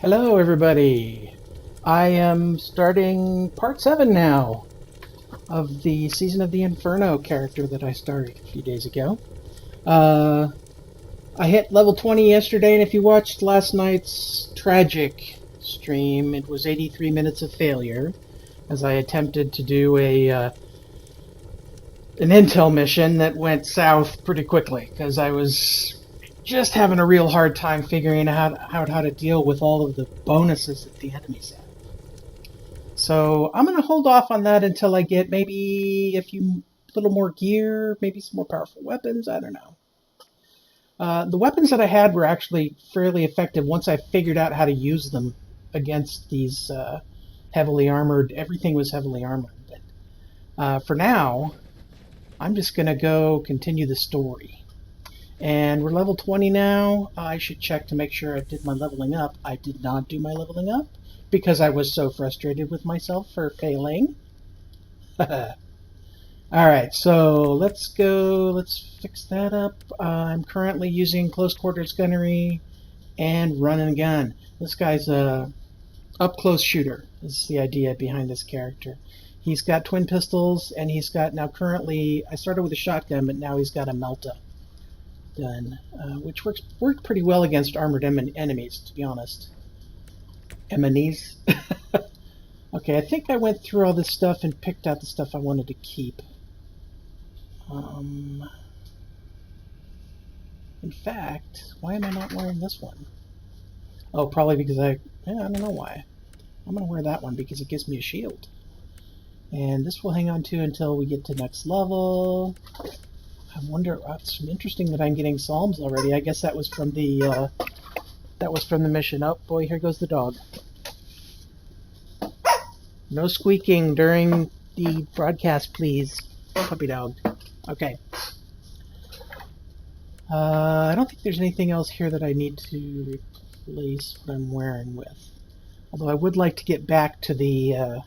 Hello, everybody. I am starting part 7 now of the Season of the Inferno character that I started a few days ago. I hit level 20 yesterday, and if you watched last night's tragic stream, it was 83 minutes of failure as I attempted to do an intel mission that went south pretty quickly because I was just having a real hard time figuring out how to deal with all of the bonuses that the enemies have. So I'm going to hold off on that until I get maybe a little more gear, maybe some more powerful weapons, I don't know. The weapons that I had were actually fairly effective once I figured out how to use them against these heavily armored, everything was heavily armored. But for now, I'm just going to go continue the story. And we're level 20 now. I should check to make sure I did my leveling up. I did not do my leveling up because I was so frustrated with myself for failing. Alright, so let's go. Let's fix that up. I'm currently using close quarters gunnery and run and gun. This guy's a up-close shooter. This is the idea behind this character. He's got twin pistols, and he's got now currently, I started with a shotgun, but now he's got a melta gun, which worked pretty well against armored enemies, to be honest. Enemies? Okay, I think I went through all this stuff and picked out the stuff I wanted to keep. In fact, why am I not wearing this one? Oh, probably because I don't know why. I'm going to wear that one because it gives me a shield. And this we'll hang on to until we get to next level. I wonder, it's interesting that I'm getting psalms already. I guess that was from the mission. Oh boy, here goes the dog. No squeaking during the broadcast, please. Puppy dog. Okay. I don't think there's anything else here that I need to replace what I'm wearing with. Although I would like to get back to the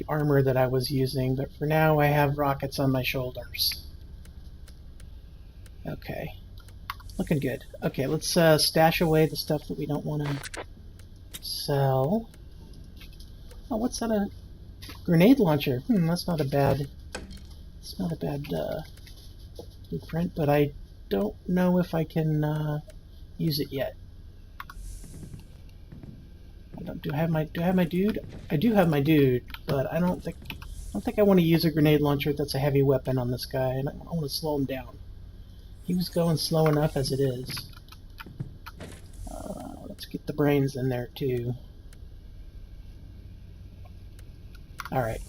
armor that I was using, but for now I have rockets on my shoulders. Okay. Looking good. Okay, let's stash away the stuff that we don't want to sell. Oh, what's that? A grenade launcher. That's not a bad blueprint, but I don't know if I can use it yet. Do I have my dude? I do have my dude, but I don't think I want to use a grenade launcher that's a heavy weapon on this guy, and I want to slow him down. He was going slow enough as it is. Let's get the brains in there too. Alright.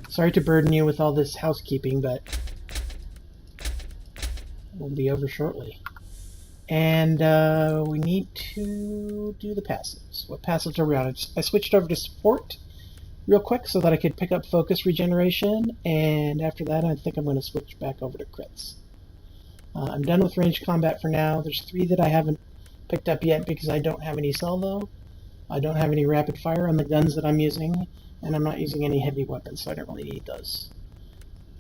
Sorry to burden you with all this housekeeping, but it will be over shortly. And we need to do the passives. What passives are we on? I switched over to support real quick so that I could pick up focus regeneration, and after that I think I'm going to switch back over to crits. I'm done with ranged combat for now. There's 3 that I haven't picked up yet because I don't have any salvo. I don't have any rapid fire on the guns that I'm using, and I'm not using any heavy weapons, so I don't really need those.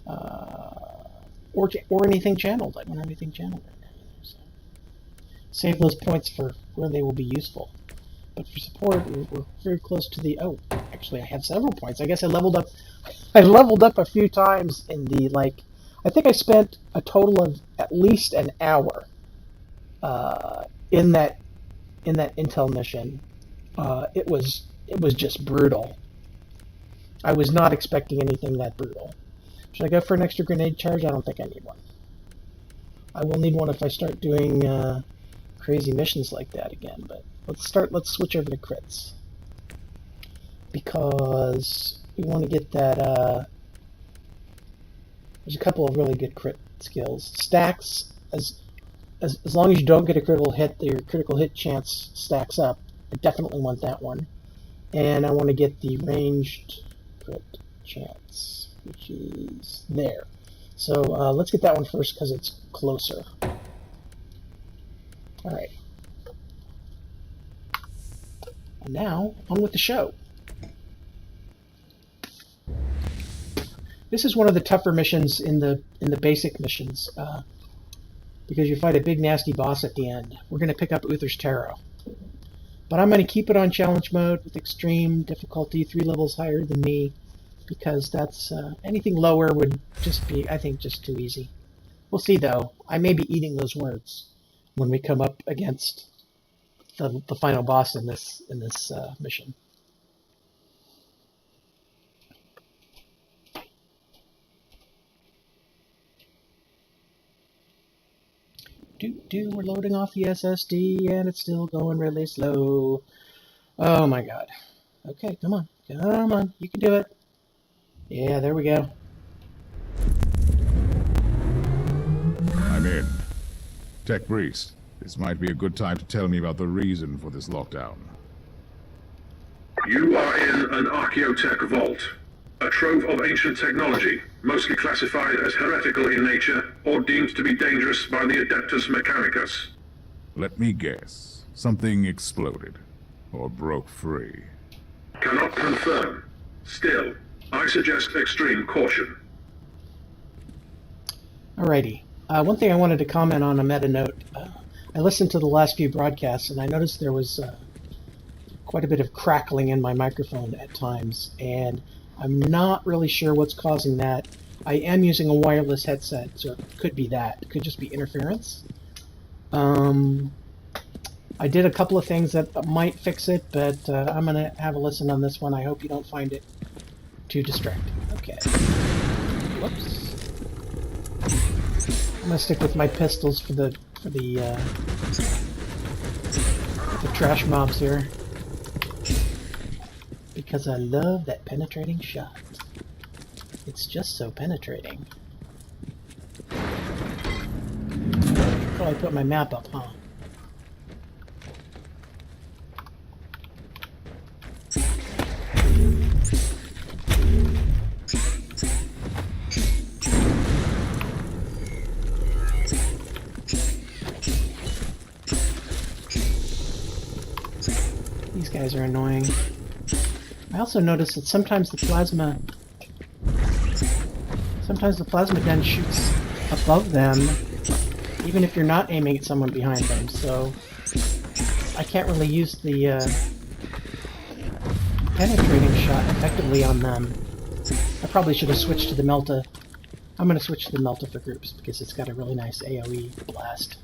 Or anything channeled. I don't have anything channeled right now. Save those points for where they will be useful. But for support, we're very close to the... Oh, actually, I have several points. I guess I leveled up a few times in the, I think I spent a total of at least an hour in that intel mission. It was just brutal. I was not expecting anything that brutal. Should I go for an extra grenade charge? I don't think I need one. I will need one if I start doing crazy missions like that again, but let's switch over to crits. Because we want to get that, there's a couple of really good crit skills. Stacks, as long as you don't get a critical hit, your critical hit chance stacks up. I definitely want that one. And I want to get the ranged crit chance, which is there. So let's get that one first because it's closer. Alright. And now, on with the show. This is one of the tougher missions in the basic missions. because you fight a big nasty boss at the end. We're going to pick up Uther's Tarot. But I'm going to keep it on challenge mode with extreme difficulty, 3 levels higher than me, because that's anything lower would just be, I think, just too easy. We'll see, though. I may be eating those words when we come up against the final boss in this mission. We're loading off the SSD, and it's still going really slow. Oh my god. Okay, come on. Come on. You can do it. Yeah, there we go. I'm in. Tech Priest, this might be a good time to tell me about the reason for this lockdown. You are in an archaeotech vault. A trove of ancient technology, mostly classified as heretical in nature or deemed to be dangerous by the Adeptus Mechanicus. Let me guess. Something exploded. Or broke free. Cannot confirm. Still, I suggest extreme caution. Alrighty. One thing I wanted to comment on a meta note. I listened to the last few broadcasts, and I noticed there was quite a bit of crackling in my microphone at times, and I'm not really sure what's causing that. I am using a wireless headset, so it could be that. It could just be interference. I did a couple of things that might fix it, but I'm going to have a listen on this one. I hope you don't find it too distracting. Okay. Whoops. I'm going to stick with my pistols for the trash mobs here, because I love that penetrating shot. It's just so penetrating. Probably put my map up, huh? These guys are annoying. I also noticed that sometimes the plasma gun shoots above them, even if you're not aiming at someone behind them, so I can't really use the penetrating shot effectively on them. I probably should have switched to the Melta. I'm going to switch to the Melta for groups, because it's got a really nice AoE blast.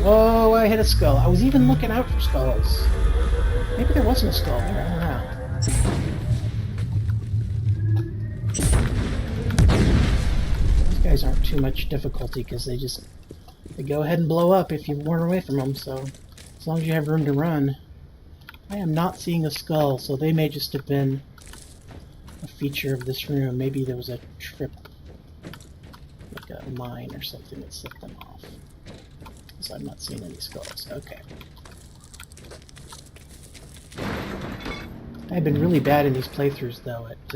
Whoa, I hit a skull. I was even looking out for skulls. Maybe there wasn't a skull there, I don't know. These guys aren't too much difficulty because they go ahead and blow up if you run away from them, so as long as you have room to run. I am not seeing a skull, so they may just have been a feature of this room. Maybe there was a trip, like a mine or something that set them off. So I'm not seeing any skulls. Okay. I've been really bad in these playthroughs, though, at...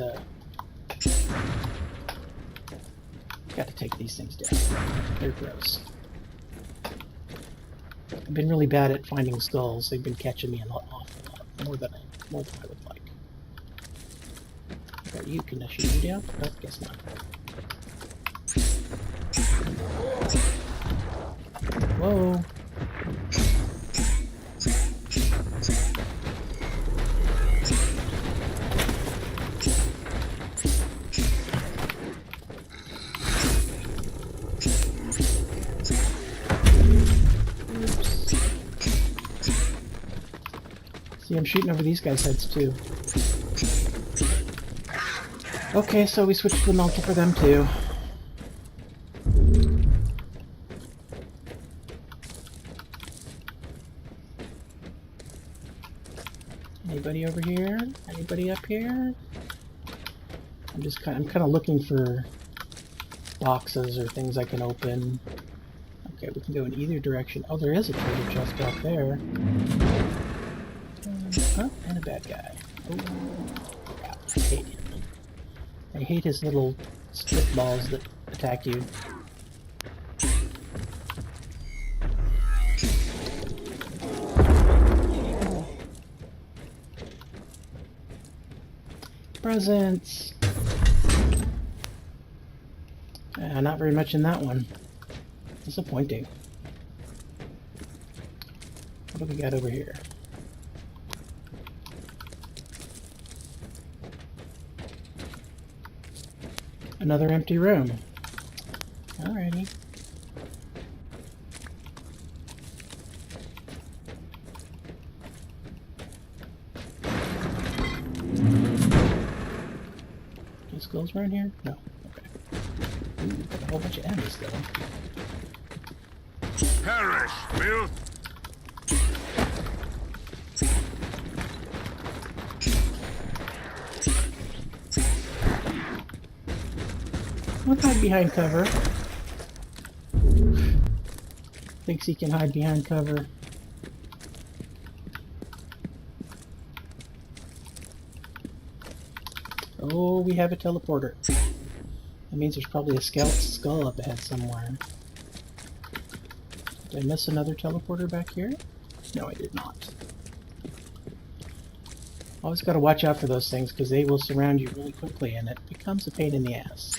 got to take these things down. They're gross. I've been really bad at finding skulls. They've been catching me an awful lot. More than I would like. What about you? Can I shoot you down? No, guess not. Whoa. See, I'm shooting over these guys' heads too. Okay, so we switched to the Melta for them too. Anybody over here? Anybody up here? I'm kind of looking for boxes or things I can open. Okay, we can go in either direction. Oh, there is a treasure chest out there. Oh, and a bad guy. Oh, crap. I hate him. I hate his little spitballs that attack you. Presents! not very much in that one. Disappointing. What do we got over here? Another empty room. Alrighty. Any skulls around here? No. Okay. Ooh, got a whole bunch of enemies though. Perish, filth! Don't hide behind cover. Thinks he can hide behind cover. Oh, we have a teleporter. That means there's probably a skeleton skull up ahead somewhere. Did I miss another teleporter back here? No, I did not. Always got to watch out for those things because they will surround you really quickly and it becomes a pain in the ass.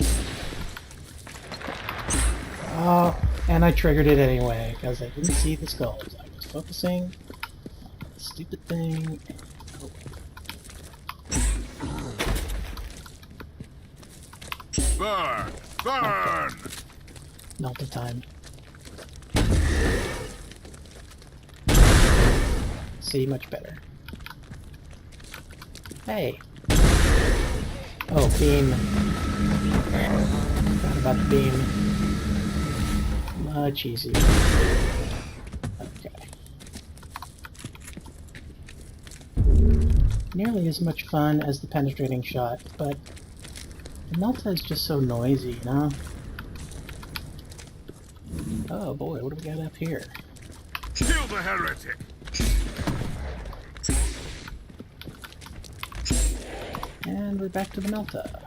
Oh, and I triggered it anyway because I didn't see the skulls. I was focusing on the stupid thing. And, oh. Burn! Burn! Melting time. See, much better. Hey! Oh, beam. Forgot about the beam. Much easier. Okay. Nearly as much fun as the penetrating shot, but the Melta is just so noisy, you know? Oh boy, what do we got up here? Kill the heretic! And we're back to the Melta.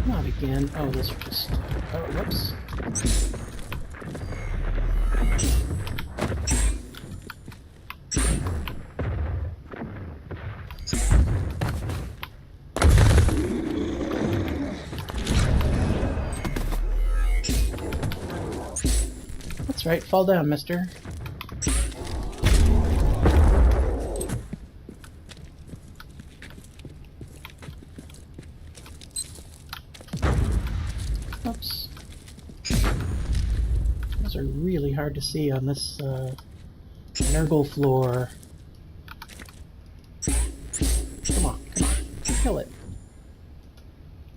Not again. Oh, this is just... Oh, whoops. That's right. Fall down, mister. Oops. Those are really hard to see on this Nurgle floor. Come on, come on. Kill it.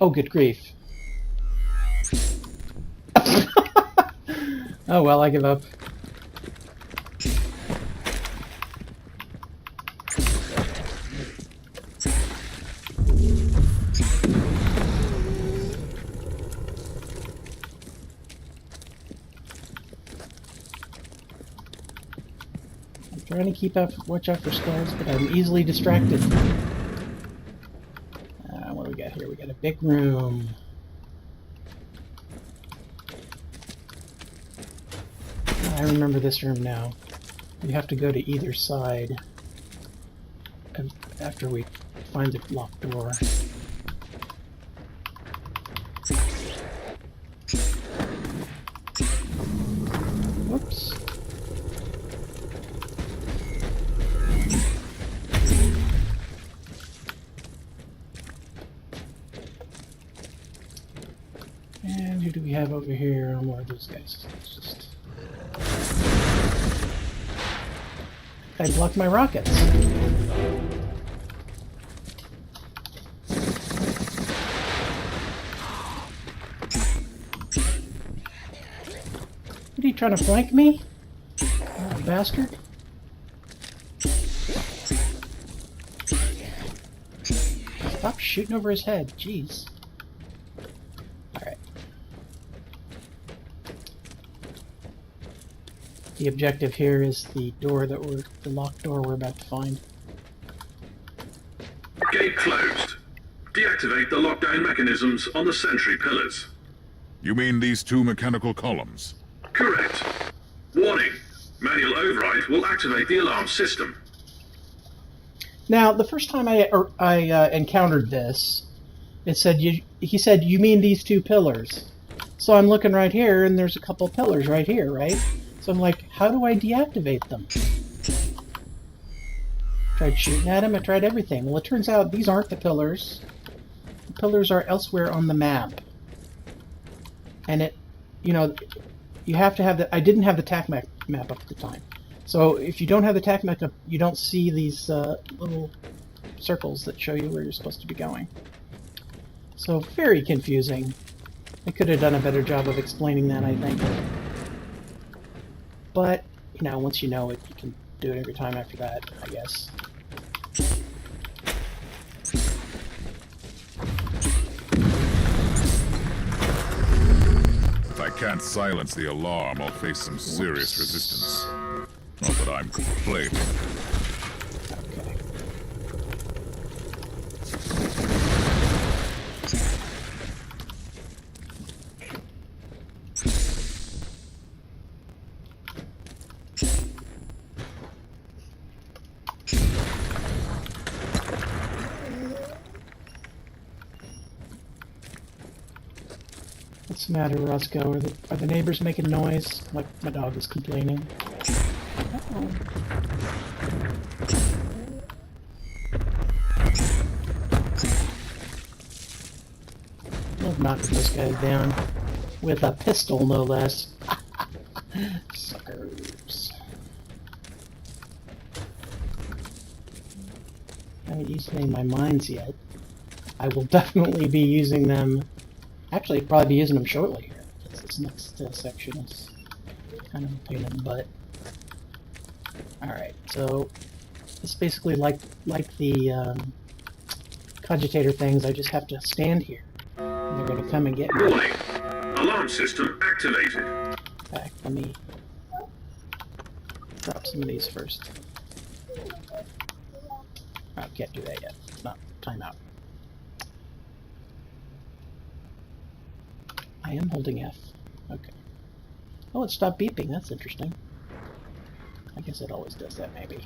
Oh, good grief. Oh well, I give up. Trying to watch out for skulls, but I'm easily distracted. What do we got here? We got a big room. I remember this room now. We have to go to either side after we find the locked door. Whoops. And who do we have over here? More of those guys. Let's just... I blocked my rockets. What are you trying to flank me? Oh, bastard. Stop shooting over his head, jeez. Alright. The objective here is the door that the locked door we're about to find. Gate closed. Deactivate the lockdown mechanisms on the sentry pillars. You mean these two mechanical columns? Correct. Warning. Manual override will activate the alarm system. Now, the first time I encountered this, it said he said, "You mean these two pillars?" So I'm looking right here, and there's a couple pillars right here, right? So I'm like, how do I deactivate them? Tried shooting at him, I tried everything. Well, it turns out these aren't the pillars. The pillars are elsewhere on the map. And it, you know, you have to have the... I didn't have the TAC map up at the time. So if you don't have the TAC map up, you don't see these little circles that show you where you're supposed to be going. So very confusing. I could have done a better job of explaining that, I think. But, you know, once you know it, you can do it every time after that, I guess. If I can't silence the alarm, I'll face some serious resistance. Not that I'm complaining. Okay. What's the matter, Roscoe? Are the neighbors making noise? Like my dog is complaining. Uh-oh. Love knocking those guys down. With a pistol, no less. Suckers. I haven't used any of my mines yet. I will definitely be using them. Actually, probably be using them shortly here, because this next section is kind of a pain in the butt. Alright, so it's basically like the cogitator things. I just have to stand here, and they're going to come and get me. Warning. Alarm system activated. Back, let me drop some of these first. I can't do that yet. Not timeout. I am holding F. Okay. Oh, it stopped beeping. That's interesting. I guess it always does that, maybe.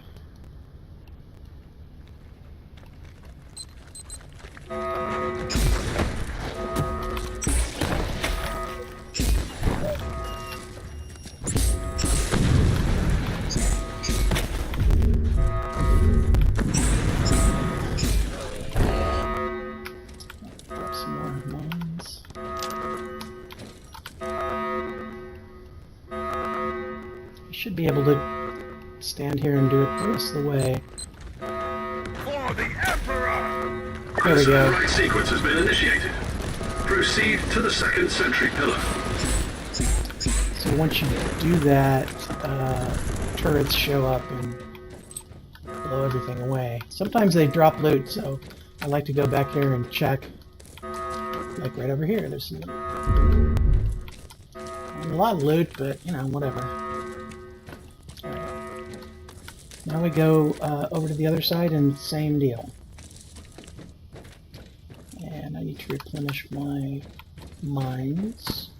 Drop some more mines. I should be able to stand here and do it the rest of the way. For the Emperor! There we go. Override sequence has been initiated. Proceed to the second sentry pillar. So once you do that, turrets show up and blow everything away. Sometimes they drop loot, so I like to go back here and check. Like right over here, there's some a lot of loot, but you know, whatever. Alright. Now we go over to the other side and same deal. And I need to replenish my mines.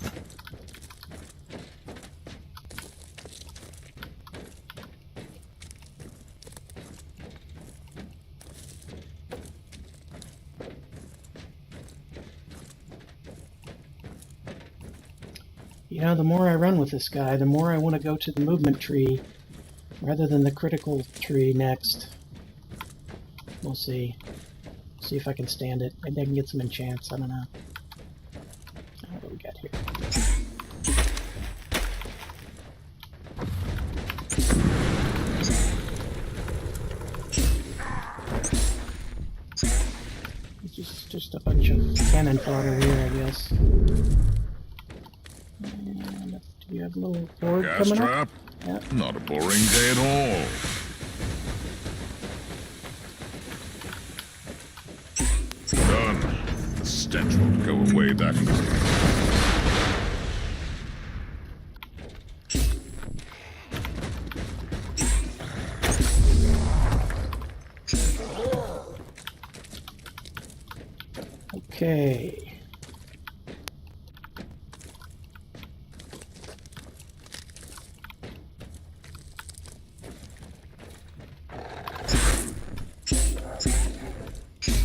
You know, the more I run with this guy, the more I want to go to the movement tree rather than the critical tree next. We'll see. See if I can stand it. Maybe I can get some enchants. I don't know. What do we got here? It's just a bunch of cannon fodder here, I guess. And do we have a little horde Gas coming trap? up? Yep. Not a boring day at all. Done. The stench won't go away that easily. Okay.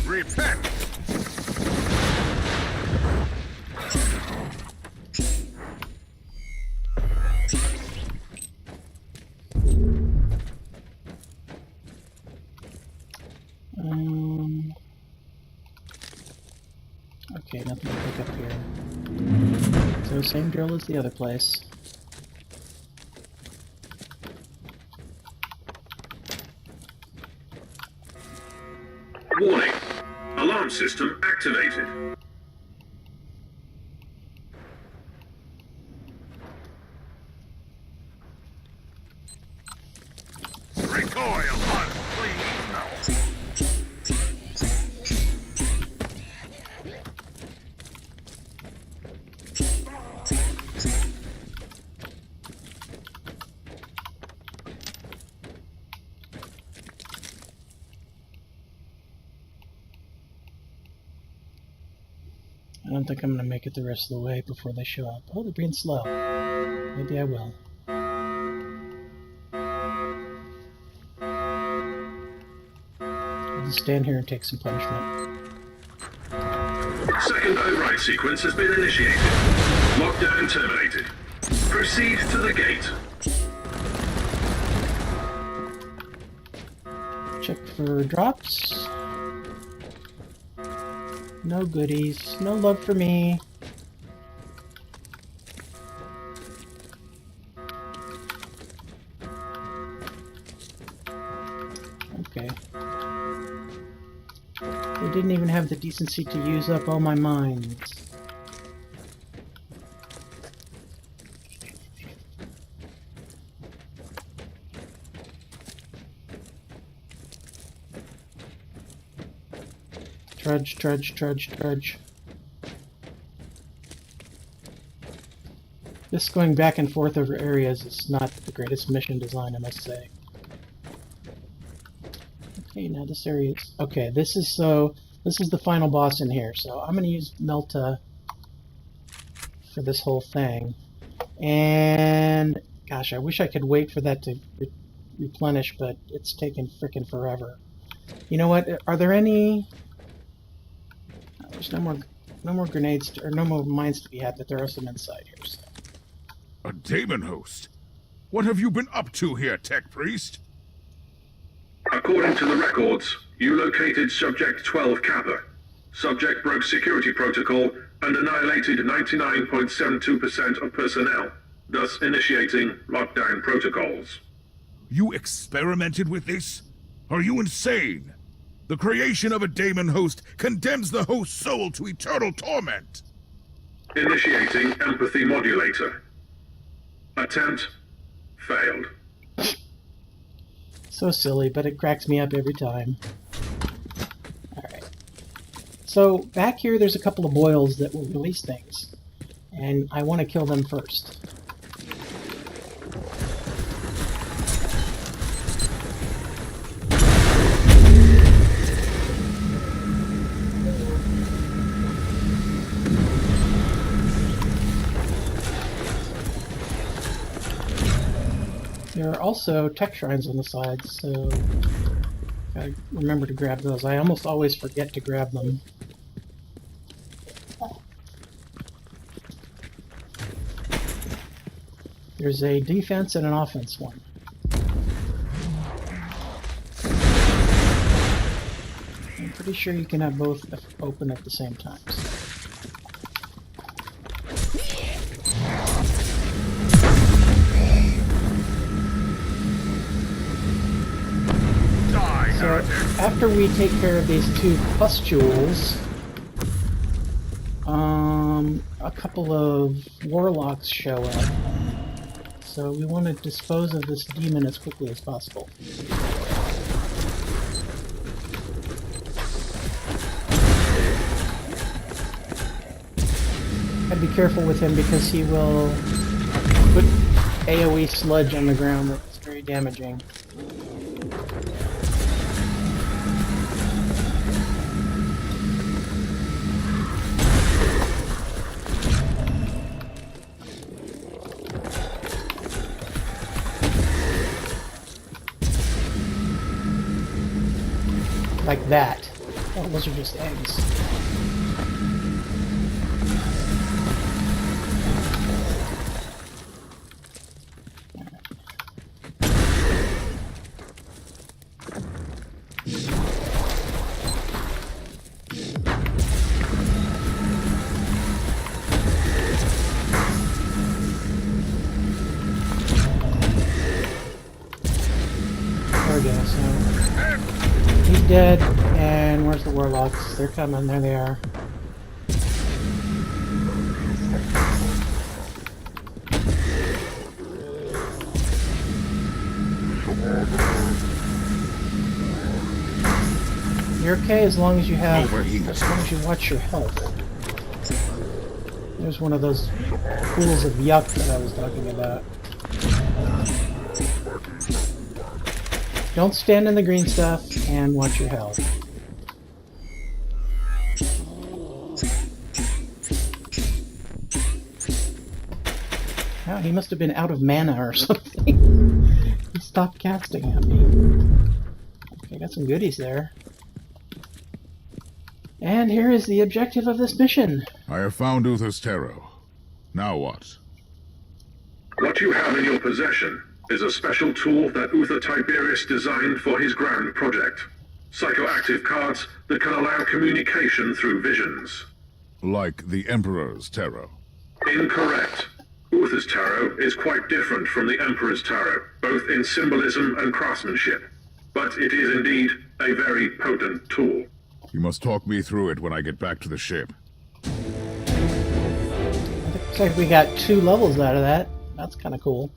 Repent! Okay, nothing to pick up here. So same drill as the other place. Warning. Alarm system activated. Recoil, unfleeing. I don't think I'm going to make it the rest of the way before they show up. Oh, they're being slow. Maybe I will. I'll just stand here and take some punishment. Second override sequence has been initiated. Lockdown terminated. Proceed to the gate. Check for drops. No goodies. No love for me. Okay. They didn't even have the decency to use up all my mines. Trudge, trudge, trudge, trudge. This going back and forth over areas is not the greatest mission design, I must say. Okay, now this area is... Okay, this is the final boss in here, so I'm gonna use Melta for this whole thing. And... Gosh, I wish I could wait for that to replenish, but it's taking frickin' forever. You know what? Are there any... There's no more grenades or no more mines to be had, but there are some inside here. So. A demon host? What have you been up to here, Tech Priest? According to the records, you located Subject 12 Kappa. Subject broke security protocol and annihilated 99.72% of personnel, thus initiating lockdown protocols. You experimented with this? Are you insane? The creation of a daemon host condemns the host's soul to eternal torment. Initiating empathy modulator. Attempt failed. So silly, but it cracks me up every time. Alright. So, back here there's a couple of boils that will release things. And I want to kill them first. There are also tech shrines on the sides, so gotta remember to grab those. I almost always forget to grab them. There's a defense and an offense one. I'm pretty sure you can have both open at the same time. So, after we take care of these two pustules, a couple of warlocks show up. so we want to dispose of this demon as quickly as possible. Gotta be careful with him because he will put AoE sludge on the ground that's very damaging. Like that. Oh, those are just eggs. There we go, so he's dead, and where's the warlocks? They're coming, there they are. You're okay as long as you have, as long as you watch your health. There's one of those pools of yuck that I was talking about. Don't stand in the green stuff and watch your health. Oh, he must have been out of mana or something. He stopped casting at me. Okay, got some goodies there. And here is the objective of this mission. I have found Uther's tarot. Now what? What you have in your possession is a special tool that Uther Tiberius designed for his grand project. Psychoactive cards that can allow communication through visions. Like the Emperor's tarot. Incorrect. Uther's tarot is quite different from the Emperor's tarot, both in symbolism and craftsmanship. But it is indeed a very potent tool. You must talk me through it when I get back to the ship. Looks like we got 2 levels out of that. That's kind of cool.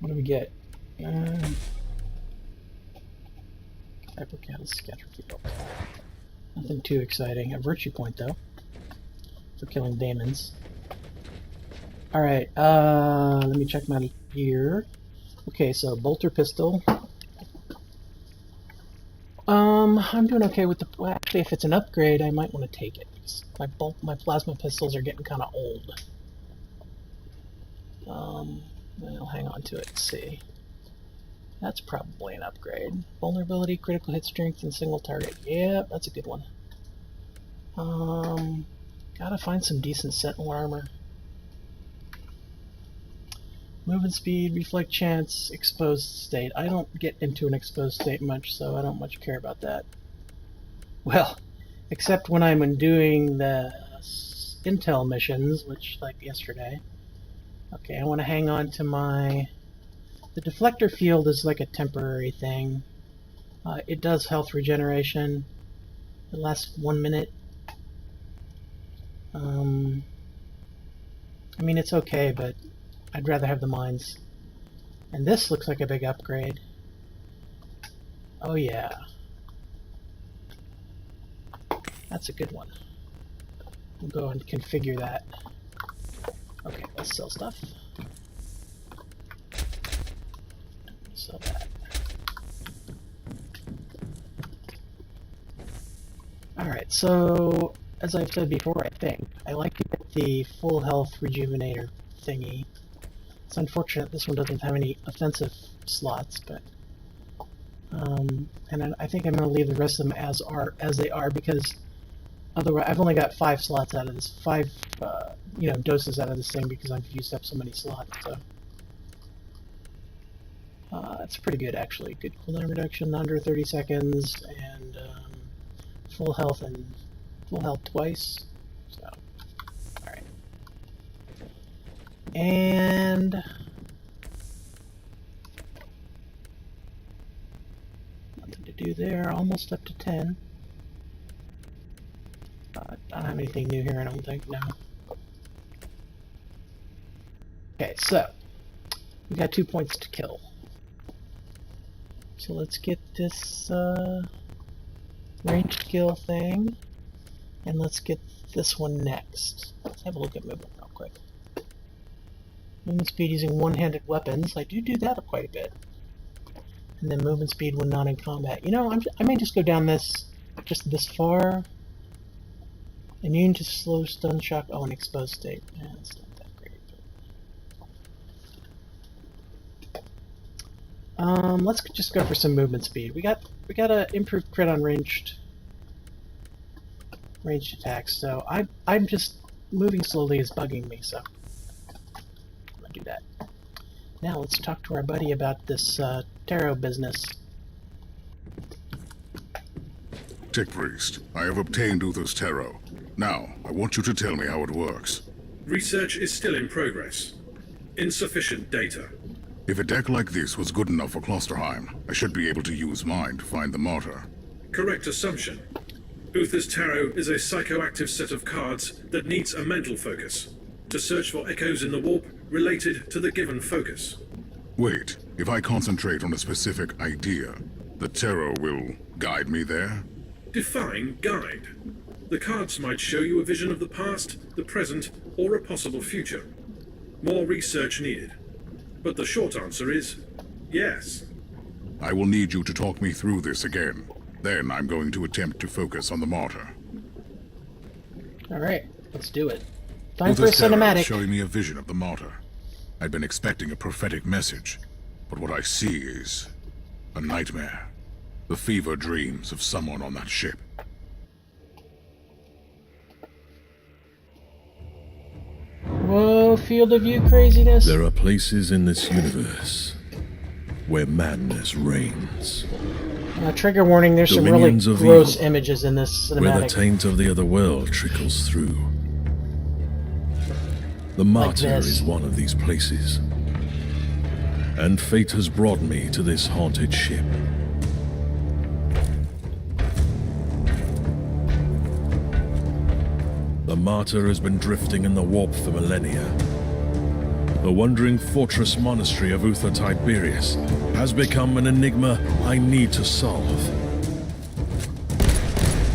What do we get? Hypercat scatter field. Nothing too exciting. A virtue point though, for killing demons. Alright, let me check my gear. Okay, so bolter pistol. I'm doing okay with the... Well, actually, if it's an upgrade, I might want to take it. Because my plasma pistols are getting kind of old. I'll hang on to it and see. That's probably an upgrade. Vulnerability, critical hit strength, and single target. Yeah, that's a good one. Gotta find some decent sentinel armor. Movement speed, reflect chance, exposed state. I don't get into an exposed state much, so I don't much care about that. Well, except when I'm doing the intel missions, which, like yesterday. Okay, I want to hang on to my... The deflector field is like a temporary thing. It does health regeneration. It lasts 1 minute. I mean, it's okay, but I'd rather have the mines. And this looks like a big upgrade. Oh yeah. That's a good one. We'll go and configure that. Okay, let's sell stuff. Sell that. Alright, so as I've said before, I think I like to get the full health rejuvenator thingy. It's unfortunate this one doesn't have any offensive slots, but and I think I'm going to leave the rest of them as they are, because otherwise I've only got 5 slots out of this, 5 doses out of this thing, because I've used up so many slots. So it's pretty good actually. Good cooldown reduction under 30 seconds, and full health twice. So alright. And nothing to do there. Almost up to 10. I don't have anything new here, I don't think. No. Okay, so we got 2 points to kill. So let's get this range skill thing, and let's get this one next. Let's have a look at movement real quick. Movement speed using one-handed weapons. I do that quite a bit. And then movement speed when not in combat. You know, I may just go down this far. Immune to slow stun shock. Oh, an exposed state. Yeah, that's not that great. Let's just go for some movement speed. We got a improved crit on ranged attacks. So I'm just moving slowly is bugging me. So I'm gonna do that. Now let's talk to our buddy about this tarot business. Tech Priest, I have obtained Uther's tarot. Now, I want you to tell me how it works. Research is still in progress. Insufficient data. If a deck like this was good enough for Klosterheim, I should be able to use mine to find the martyr. Correct assumption. Uther's Tarot is a psychoactive set of cards that needs a mental focus to search for echoes in the warp related to the given focus. Wait, if I concentrate on a specific idea, the tarot will guide me there? Define guide. The cards might show you a vision of the past, the present, or a possible future. More research needed. But the short answer is yes. I will need you to talk me through this again. Then I'm going to attempt to focus on the martyr. Alright, let's do it. Time for a Uther's tarot is cinematic. showing me a vision of the martyr. I'd been expecting a prophetic message, but what I see is a nightmare. The fever dreams of someone on that ship. Whoa, field of view craziness. There are places in this universe where madness reigns, Trigger warning, there's some really Dominions of gross evil, images in this where the cinematic. taint of the other world trickles through. The martyr this. is one of these places, and fate has brought me to this haunted ship. The martyr has been drifting in the warp for millennia. The wandering fortress monastery of Uther Tiberius has become an enigma I need to solve.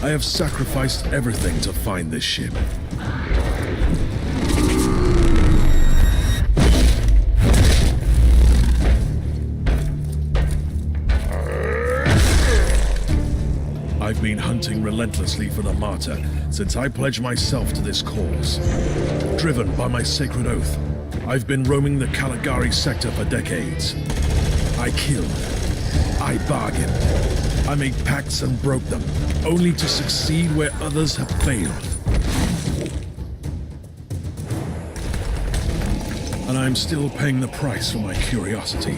I have sacrificed everything to find this ship. I've been hunting relentlessly for the martyr since I pledged myself to this cause. Driven by my sacred oath, I've been roaming the Caligari sector for decades. I killed. I bargained. I made pacts and broke them, only to succeed where others have failed. And I'm still paying the price for my curiosity.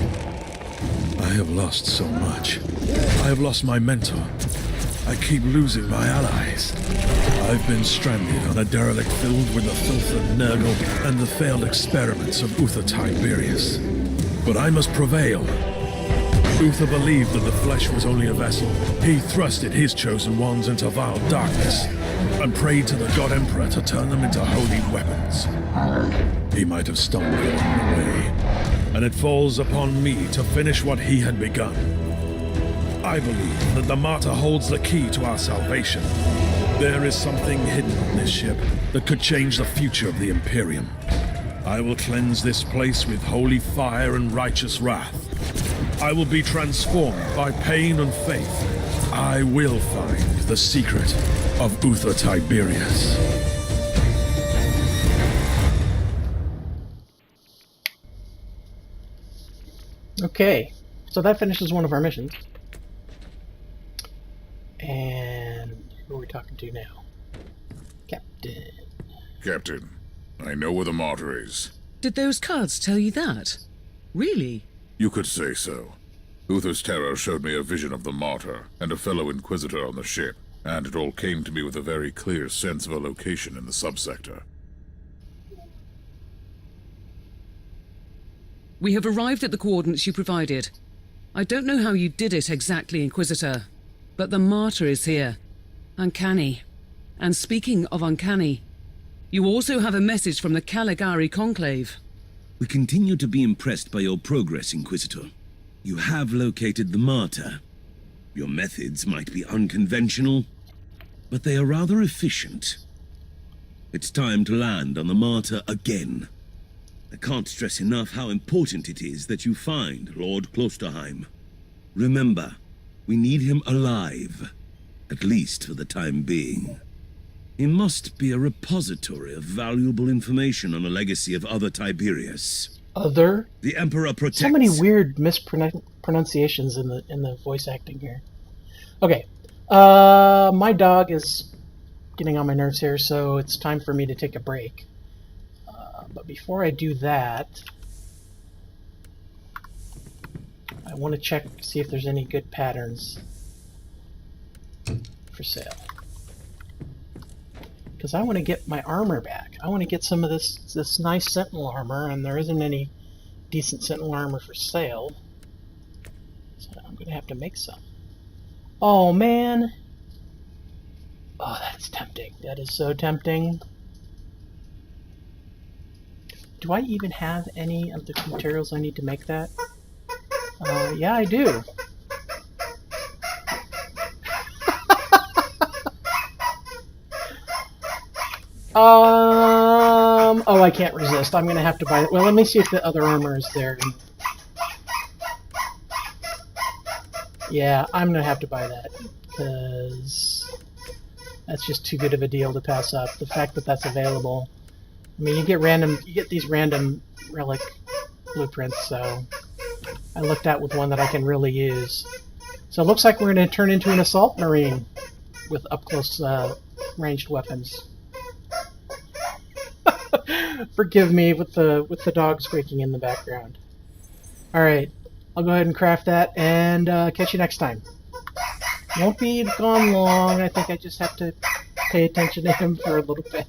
I have lost so much. I have lost my mentor. I keep losing my allies. I've been stranded on a derelict filled with the filth of Nurgle and the failed experiments of Uther Tiberius. But I must prevail. Uther believed that the flesh was only a vessel. He thrusted his chosen ones into vile darkness and prayed to the God Emperor to turn them into holy weapons. He might have stumbled along the way, and it falls upon me to finish what he had begun. I believe that the martyr holds the key to our salvation. There is something hidden on this ship that could change the future of the Imperium. I will cleanse this place with holy fire and righteous wrath. I will be transformed by pain and faith. I will find the secret of Uther Tiberius. Okay, so that finishes one of our missions. And who are we talking to now? Captain. Captain, I know where the martyr is. Did those cards tell you that? Really? You could say so. Uther's tarot showed me a vision of the martyr and a fellow Inquisitor on the ship, and it all came to me with a very clear sense of a location in the subsector. We have arrived at the coordinates you provided. I don't know how you did it exactly, Inquisitor, but the martyr is here. Uncanny. And speaking of uncanny, you also have a message from the Caligari Conclave. We continue to be impressed by your progress, Inquisitor. You have located the martyr. Your methods might be unconventional, but they are rather efficient. It's time to land on the martyr again. I can't stress enough how important it is that you find Lord Klosterheim. Remember, we need him alive, at least for the time being. He must be a repository of valuable information on a legacy of other Tiberius. Other? The Emperor protects... So many weird mispronunciations in the voice acting here. Okay. My dog is getting on my nerves here, so it's time for me to take a break. But before I do that, I want to check, see if there's any good patterns for sale. Because I want to get my armor back. I want to get some of this nice Sentinel armor, and there isn't any decent Sentinel armor for sale. So I'm going to have to make some. Oh, man. Oh, that's tempting. That is so tempting. Do I even have any of the materials I need to make that? Yeah, I do. Oh, I can't resist. I'm gonna have to buy it. Well, let me see if the other armor is there. Yeah, I'm gonna have to buy that because that's just too good of a deal to pass up. The fact that that's available. I mean, you get these random relic blueprints, so I looked at with one that I can really use. So it looks like we're going to turn into an assault marine with up-close ranged weapons. Forgive me with the dog squeaking in the background. Alright, I'll go ahead and craft that, and catch you next time. Won't be gone long. I think I just have to pay attention to him for a little bit.